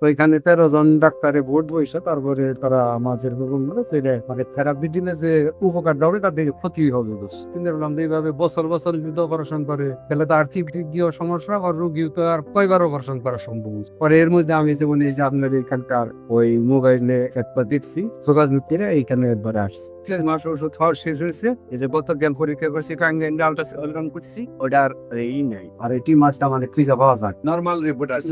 ওইখানে 13 জন ডাক্তারে ভোট বইসে তারপরে তারা আমাদের মানে থেরাপি দিলে যে উপকারটা হবে তার দিকে ক্ষতি হবে দোষ চিন্তা করলাম যে এইভাবে বছর বছর যদি অপারেশন করে তাহলে তো আর্থিক দিক দিয়েও সমস্যা আর রোগীও তো আর কয়বার অপারেশন করা সম্ভব পরে এর মধ্যে আমি যেমন এই যে আপনার এখানকার ওই মোবাইলে একবার দেখছি যোগাযোগ করে এইখানে একবার আসছি 6 মাস ওষুধ খাওয়া শেষ হয়েছে এই যে গত জ্ঞান পরীক্ষা করছি আলট্রাসাউন্ড করছি ওটার এই নেই আর এই মাছটা মানে ফ্রিজে পাওয়া যায় নর্মাল রিপোর্ট আছে।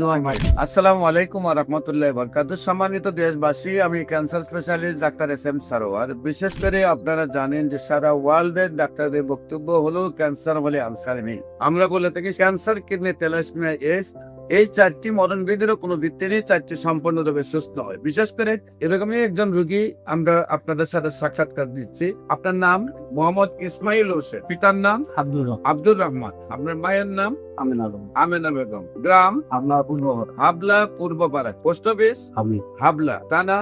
আসসালামু আলাইকুম ওয়া রাহমাতুল্লাহি ওয়া বারাকাতুহু। সম্মানিত দেশবাসী, আমি cancer specialist doctor S M Sarwar. বিশেষ করে আপনারা জানেন যে সারা ওয়ার্ল্ডের ডাক্তারদের বক্তব্য হলো ক্যান্সার হলে আনসার নেই। আমরা বলে থাকি ক্যান্সার, কিডনি, থ্যালাসেমিয়া, এইডস এই 4টি মরণ ব্যাধিরও কোনো ভিত্তি নেই, 4টি সম্পূর্ণভাবে সুস্থ হয়। বিশেষ করে এরকমই একজন রোগী আমরা আপনাদের সাথে সাক্ষাৎকার দিচ্ছি। আপনার নাম মোহাম্মদ ইসমাইল হোসেন, পিতার নাম আব্দুর রহমান, আপনার মায়ের নাম আমেনা বেগম, গ্রাম হাবলা পূর্বপাড়া, পোস্ট অফিস হাবলা, থানা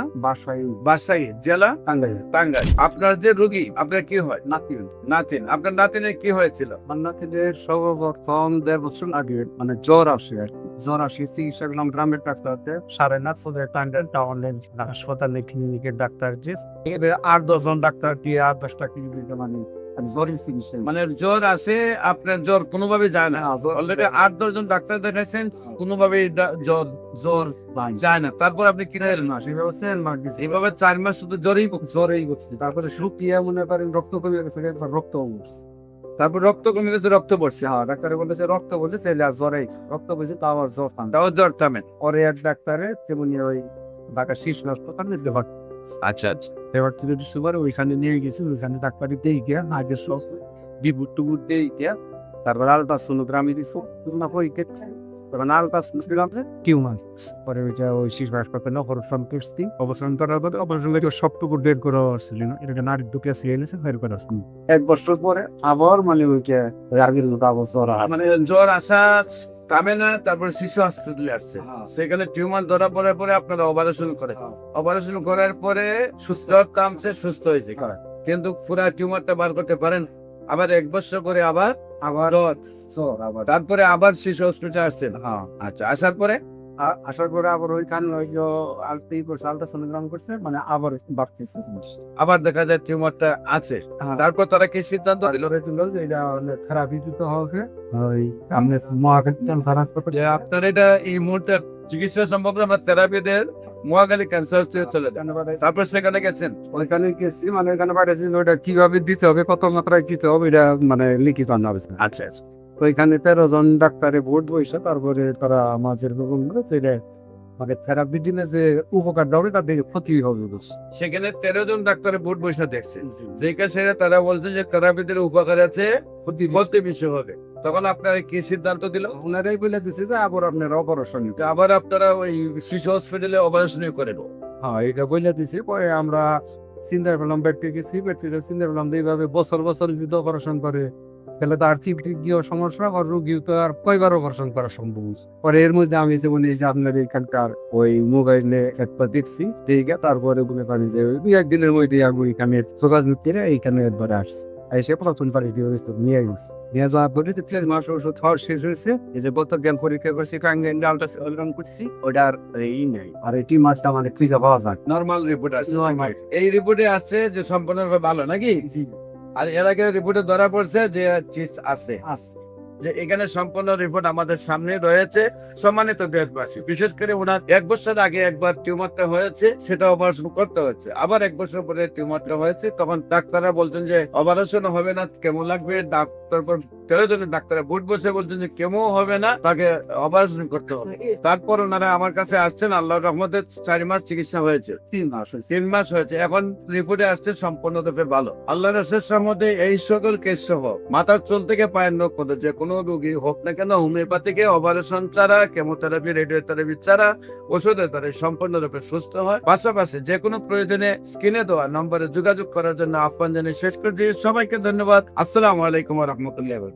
বাসাই, জেলা টাঙ্গাইল। আপনার যে রোগী, আপনার কি হয়? নাতিন। আপনার নাতিনের কি হয়েছিল? আমার নাতিনের সর্বপ্রথম 1.5 বছর আগে মানে জ্বর আসে আর কি। জ্বর আসে চিকিৎসা করলাম গ্রামের ডাক্তারতে, 9.5 টাঙ্গাইল টাউনের হাসপাতালে ক্লিনিকের ডাক্তার যে 8-10 জন ডাক্তার দিয়ে 8-10টা ক্লিনিকে মানে জ্বরের চিকিৎসা মানে জ্বর আসে, আপনার জ্বর কোনোভাবে যায় না। অলরেডি 8-10 জন ডাক্তার দেখাইছেন, কোনোভাবে জ্বর যায় না। তারপর আপনি কি না সেভাবে এইভাবে 4 মাস শুধু জ্বরেই করছে। তারপরে শুকিয়ে মনে করেন রক্ত কমে গেছে, রক্ত উঠছে। তারপর রক্ত কমে গেছে, রক্ত পড়ছে। হ্যাঁ, ডাক্তারে বলেছে রক্ত বলছে জ্বরেই রক্ত বলছে, তাও আবার জ্বর থামে। তাও জ্বর থামে। পরে এক ডাক্তারে যেমনি ওই ঢাকা শিশু হাসপাতালে আচ্ছা সুপার ওইখানে নিয়ে গেছি। ওইখানে ডাক্তারি দিয়ে গিয়া আগে সব বিভুট টুবুট দিয়ে গিয়া তারপর আলট্রাসোনোগ্রামে দিছো না কই কেটে তখন আলট্রাসোনোগ্রাম টিউমার। পরে ওইটা ওই শিশু হাসপাতালে অপারেশন করছি। অপারেশন করার পরে অপারেশন করে সবটুকু ডেড করা হচ্ছিল না, এটা নারী ঢুকে সিএনএসে ফায়ার করা হচ্ছিল। 1 বছর পরে আবার মানে ওইটা আগের মতো আবার জ্বর মানে জ্বর আসা থামে না। তারপর শিশু হসপিটালে আসছে, সেখানে টিউমার ধরা পড়ার পরে আপনারা অপারেশন করে, অপারেশন করার পরে জ্বর থামছে, সুস্থ হয়েছে, কিন্তু পুরা টিউমারটা বার করতে পারেন। আবার 1 বছর পরে আবার জ্বর আবার তারপরে আবার শিশু হসপিটালে আসছেন। আচ্ছা, আসার পরে আবার ওইখানে ওই আলট্রাসোনোগ্রাম করছে, মানে আবার বাড়তেছে, আবার দেখা যায় টিউমারটা আছে। তারপর তারা কি সিদ্ধান্ত দিল? যে এটা থেরাপি দিতে হবে। ওই আপনি মহাখালী ক্যান্সার হাসপাতালে আপনার এটা এই মুহূর্তে চিকিৎসা সম্ভব না, আমরা থেরাপি দিয়ে মহাখালী ক্যান্সার হসপিটালে চলে যান। তারপর সেখানে গেছেন, ওইখানে গেছি, মানে ওইখানে পাঠিয়েছি ওইটা কিভাবে দিতে হবে, কত মাত্রায় দিতে হবে, এটা মানে লিখিত আনা হবে। আচ্ছা আচ্ছা। ওইখানে 13 জন ডাক্তারে ভোট বইসে তারপরে তারা আমাদের মানে থেরাপি দিলে যে উপকারটা হবে তার দিকে ক্ষতি হবে। সেখানে 13 জন ডাক্তারের বোর্ড বসে দেখছেন, যে কাছে তারা বলছে যে থেরাপিদের উপকার আছে, ক্ষতি বেশি হবে। তখন আপনারা কি সিদ্ধান্ত দিল? ওনারাই বলে দিছে যে আবার আপনারা অপারেশন, আবার আপনারা ওই শিশু হসপিটালে অপারেশন করেন। হ্যাঁ, এটা বলে দিছে। পরে আমরা চিন্তা করলাম, ব্যক্তি গেছি, ব্যক্তিরা চিন্তা করলাম এইভাবে বছর বছর যদি অপারেশন করে তাহলে তো আর্থিক দিক দিয়েও সমস্যা আর রোগীও তো আর কয়বার অপারেশন করা সম্ভব। পরে এর মধ্যে আমি যেমন এই যে আপনার এখানকার ওই মোবাইলে একবার দেখছি, তারপরে মনে করেন যে ওই 1 দিনের মধ্যে আমি এখানে যোগাযোগ করে এইখানে একবার আসছি। এসে প্রথম পারিশ দিয়ে নিয়ে গেছি। নিয়ে যাওয়ার পরে 6 মাস ওষুধ খাওয়া শেষ হয়েছে। এই যে গত জ্ঞান পরীক্ষা করছি আলট্রাসাউন্ড করছি, ওটার এই নেই আর এই মাছটা মানে ফ্রিজে পাওয়া যায়। নর্মাল রিপোর্ট আছে। এই রিপোর্টে আসছে যে সম্পূর্ণভাবে ভালো নাকি? আর এর আগে রিপোর্টে ধরা পড়ছে যে আছে, যে এখানে সম্পূর্ণ রিপোর্ট আমাদের সামনে রয়েছে। সম্মানিত দেশবাসী, বিশেষ করে ওনার 1 বছর আগে একবার টিউমারটা হয়েছে, সেটা অপারেশন করতে হচ্ছে। আবার 1 বছর পরে টিউমারটা হয়েছে, তখন ডাক্তাররা বলছেন যে অপারেশন হবে না, কেমন লাগবে। তারপর 13 জনের ডাক্তার বুট বসে বলছেন যে কেমন হবে না, তাকে অপারেশন করতে হবে। তারপর ওনারা আমার কাছে আসছেন, আল্লাহর রহমতে 4 মাস চিকিৎসা হয়েছে, 3 মাস হয়েছে। এখন রিপোর্টে আসছে সম্পূর্ণরূপে ভালো। আল্লাহর শেষ মধ্যে এই সকল কেস সহ মাথার চুল থেকে পায়ের নখ পর্যন্ত যে কোনো রোগী হোক না কেন, হোমিওপ্যাথিকে অপারেশন ছাড়া, কেমোথেরাপি, রেডিওথেরাপি ছাড়া, ওষুধের দ্বারা সম্পূর্ণরূপে সুস্থ হয়। পাশাপাশি যে কোনো প্রয়োজনে স্ক্রিনে দেওয়া নম্বরে যোগাযোগ করার জন্য আহ্বান জানিয়ে শেষ করছি। সবাইকে ধন্যবাদ। আসসালামু আলাইকুম ওয়া রাহমাতুল্লাহি।